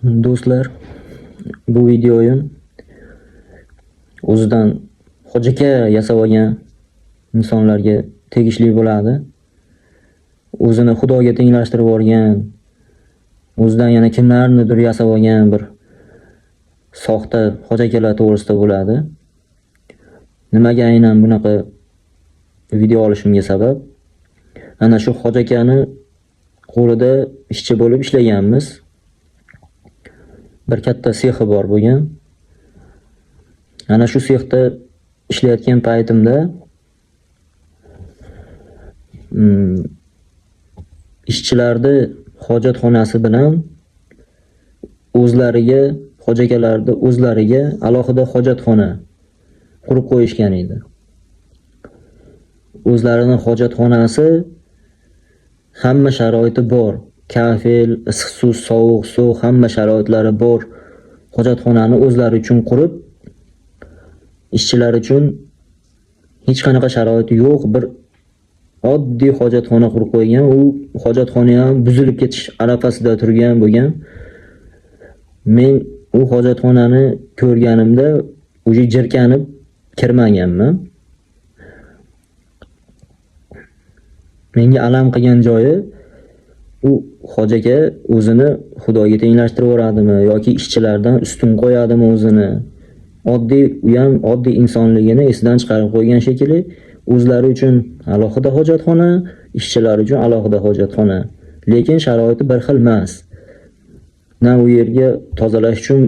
Do'stlar, bu videoyim o'zidan hojaka yasab olgan insonlarga tegishli bo'ladi. O'zini Xudoga tenglashtirib olgan, o'zidan yana kimlarnidir yasab olgan bir soxta hojakalar to'g'risida bo'ladi. Nimaga aynan bunaqa video olishimga sabab, ana shu hojakani qo'lida ishchi bo'lib ishlaganmiz. Bir katta sexi bor bo'lgan. Ana shu sexda ishlayotgan paytimda ishchilarni hojatxonasi bilan o'zlariga, hojakalarni o'zlariga alohida hojatxona qurib qo'yishgan edi. O'zlarining hojatxonasi hamma sharoiti bor. Kafel, issiq suv, sovuq suv, hamma sharoitlari bor hojatxonani o'zlari uchun qurib, ishchilar uchun hech qanaqa sharoiti yo'q bir oddiy hojatxona qurib qo'ygan. U hojatxona ham buzilib ketish arafasida turgan bo'lgan. Men u hojatxonani ko'rganimda o'sha jirkanib kirmaganman. Menga alam qilgan joyi, u hojaka o'zini Xudoga tenglashtirib yuradimi yoki ishchilardan ustun qo'yadimi o'zini. U ham oddiy insonligini esidan chiqarib qo'ygan shekilli, o'zlari uchun alohida hojatxona, ishchilar uchun alohida hojatxona. Lekin sharoiti bir xil emas. Na u yerga tozalash uchun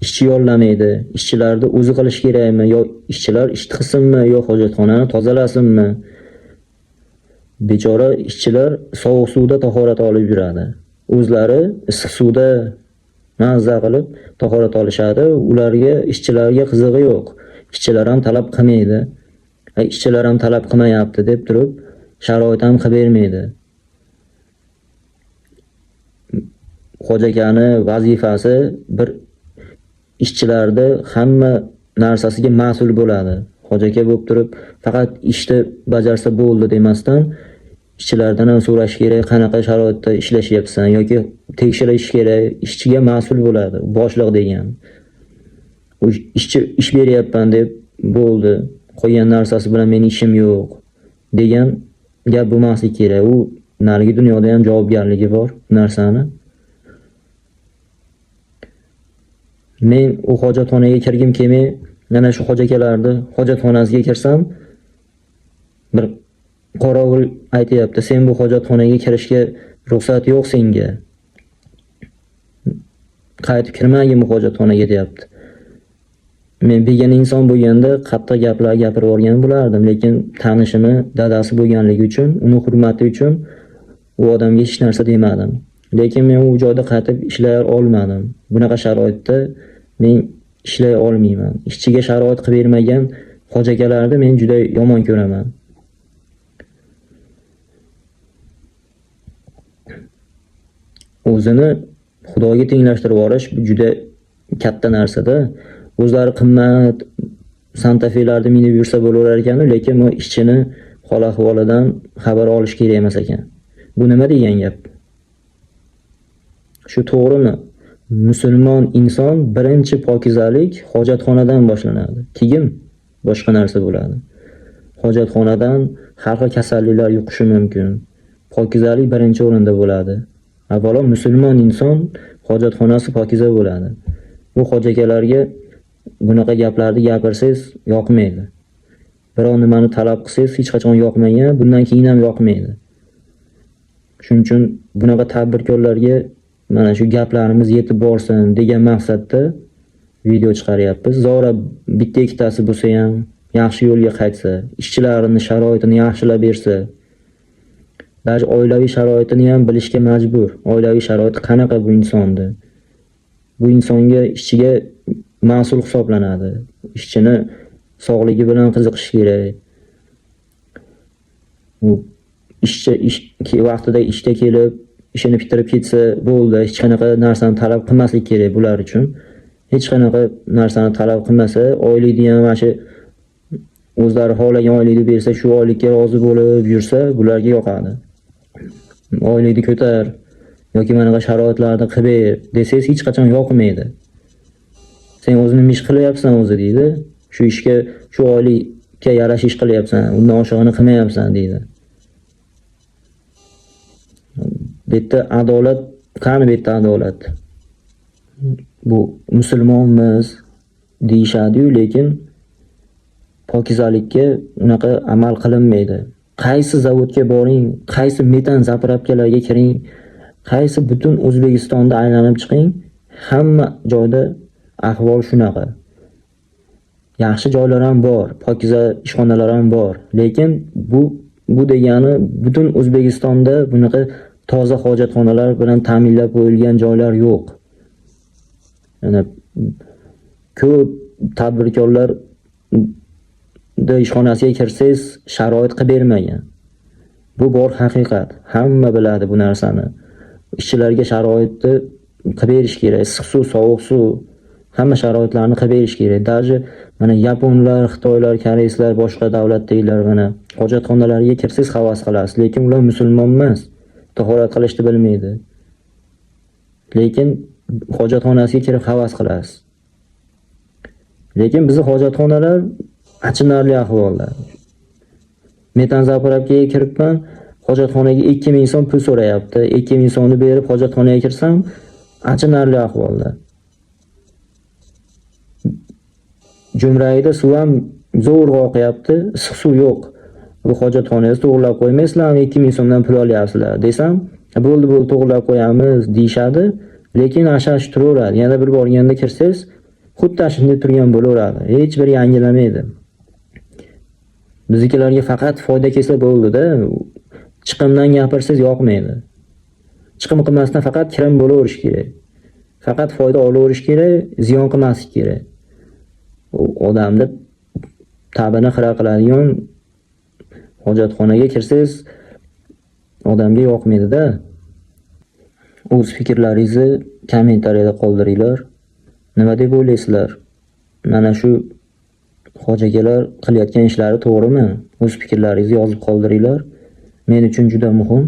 ishchi yollamaydi. Ishchilarni o'zi qilish kerakmi yo ishchilar ish qilsinmi yo hojatxonani tozalasinmi? Bechora ishchilar sovuq suvda tahorat olib yuradi. O'zlari issiq suvda mazza qilib tahorat olishadi. Ishchilarga qizig'i yo'q. Ishchilar ham talab qilmaydi. Ishchilar ham talab qilmayapti deb turib, sharoit ham qilib bermaydi. Hojakani vazifasi bir ishchilarni hamma narsasiga mas'ul bo'ladi. Hojaka bo'lib turib, faqat ishni bajarsa bo'ldi demasdan, ishchilardan ham so'rash kerak, qanaqa sharoitda ishlashyapsan yoki tekshirish kerak, ishchiga mas'ul bo'ladi, boshliq degan. U ishchi ish beryapman deb bo'ldi, qo'ygan narsasi bilan mening ishim yo'q degan gap bo'lmasligi kerak. U narigi dunyoda ham javobgarligi bor narsani. Men u hojatxonaga kirgim kelmay, mana shu hojakalarni hojatxonasiga kirsam, bir qorovul aytayapti, sen bu hojatxonaga kirishga ruxsat yo'q senga. Qaytib kirmagin bu hojatxonaga deyapti. Men begona inson bo'lganda qattiq gaplar gapirib o'rgan bo'lardim, lekin tanishimi, dadasi bo'lganligi uchun, uni hurmati uchun u odamga hech narsa demadim. Lekin men u joyda qaytib ishlay olmadim. Bunaqa sharoitda men ishlay olmayman. Ishchiga sharoit qilib bermagan hojakalarni men juda yomon ko'raman. O'zini Xudoga tenglashtirib olish juda katta narsada. O'zlari qimmat santafelarni minib yursa bo'laver ekan, lekin bu ishchini hol ahvolidan xabar olish kerak emas ekan. Bu nima degan gap? Shu to'g'rimi? Musulmon inson birinchi pokizalik hojatxonadan boshlanadi. Keyin boshqa narsa bo'ladi. Hojatxonadan har xil kasalliklar yuqishi mumkin. Pokizalik birinchi o'rinda bo'ladi. Avvalo musulmon inson hojatxonasi pokiza bo'ladi. Bu hojakalarga bunaqa gaplarni gapirsangiz yoqmaydi. Biror nimani talab qilsangiz hech qachon yoqmagan, bundan keyin ham yoqmaydi. Shuning uchun bunaqa tadbirkorlarga mana shu gaplarimiz yetib borsin degan maqsadda video chiqaryapmiz. Zora bitta ikkitasi bo'lsa ham yaxshi yo'lga qaytsa, ishchilarning sharoitini yaxshilab bersa, balki oilaviy sharoitini ham bilishga majbur. Oilaviy sharoiti qanaqa bu insonda? Bu insonga, ishchiga mas'ul hisoblanadi. Ishchini sog'ligi bilan qiziqish kerak. U ishchi vaqtida ishga kelib, ishini bitirib ketsa bo'ldi. Hech qanaqa narsani talab qilmaslik kerak bular uchun. Hech qanaqa narsani talab qilmasa, oylikni ham mana o'zlari xohlagan oylikni bersa, shu oylikka rozi bo'lib yursa, bularga yoqadi. Oylikni ko'tar yoki manaqa sharoitlarda qilib ber desangiz hech qachon yoqmaydi. Sen o'zini ish qilyapsan o'zi deydi. Shu ishga, shu oylikka yarasha ish qilyapsan, undan oshig'ini qilmayapsan deydi. Bu yerda adolat, qani bu yerda adolat? Bu musulmonmiz deyishadi-yu, lekin pokizalikka unaqa amal qilinmaydi. Qaysi zavodga boring, qaysi metan zapravkalarga kiring, qaysi butun O'zbekistonda aylanib chiqing, hamma joyda ahvol shunaqa. Yaxshi joylar ham bor, pokiza ishxonalar ham bor, lekin bu degani butun O'zbekistonda bunaqa toza hojatxonalar bilan ta'minlab qo'yilgan joylar yo'q. Yana ko'p tadbirkorlar ishxonasiga kirsangiz sharoit qilib bermagan. Bu bor haqiqat. Hamma biladi bu narsani. Ishchilarga sharoitni qilib berish kerak. Issiq suv, sovuq suv, hamma sharoitlarni qilib berish kerak. Даже mana yaponlar, xitoylar, koreyslar, boshqa davlatdagilar mana hojatxonalarga kirsangiz havas qilasiz, lekin ular musulmon emas. Tahorat qilishni bilmaydi. Lekin hojatxonasiga kirib havas qilasiz. Lekin bizning hojatxonalar achinarli ahvolda. Metan zapravkaga kiribman, hojatxonaga 2000 so'm pul so'rayapti. 2000 so'mni berib hojatxonaga kirsam, achinarli ahvolda. Jumrayda suv ham zo'rg'a oqyapti, issiq suv yo'q. Bu hojatxonangizni to'g'irlab qo'ymaysizlarmi? 2000 so'mdan pul olyapsizlar desam, bo'ldi to'g'irlab qo'yamiz deyshadi, lekin ashash turaveradi. Yana bir borganda kirsangiz, xuddi shunday turgan bo'laveradi. Hech bir yangilamaydi. Biznikilarga faqat foyda kelsa bo'ldi-da. Chiqimdan gapirsangiz yoqmaydi. Chiqim qilmasdan faqat kirim bo'laverish kerak. Faqat foyda olaverish kerak, ziyon qilmaslik kerak. Odamni ta'bini xira qiladigan hojatxonaga kirsangiz odamga yoqmaydi-da. O'z fikrlaringizni kommentariyada qoldiringlar. Nima deb o'ylaysizlar? Mana shu hojaga qilayotgan ishlari to'g'rimi? O'z fikrlaringizni yozib qoldiringlar. Men uchun juda muhim.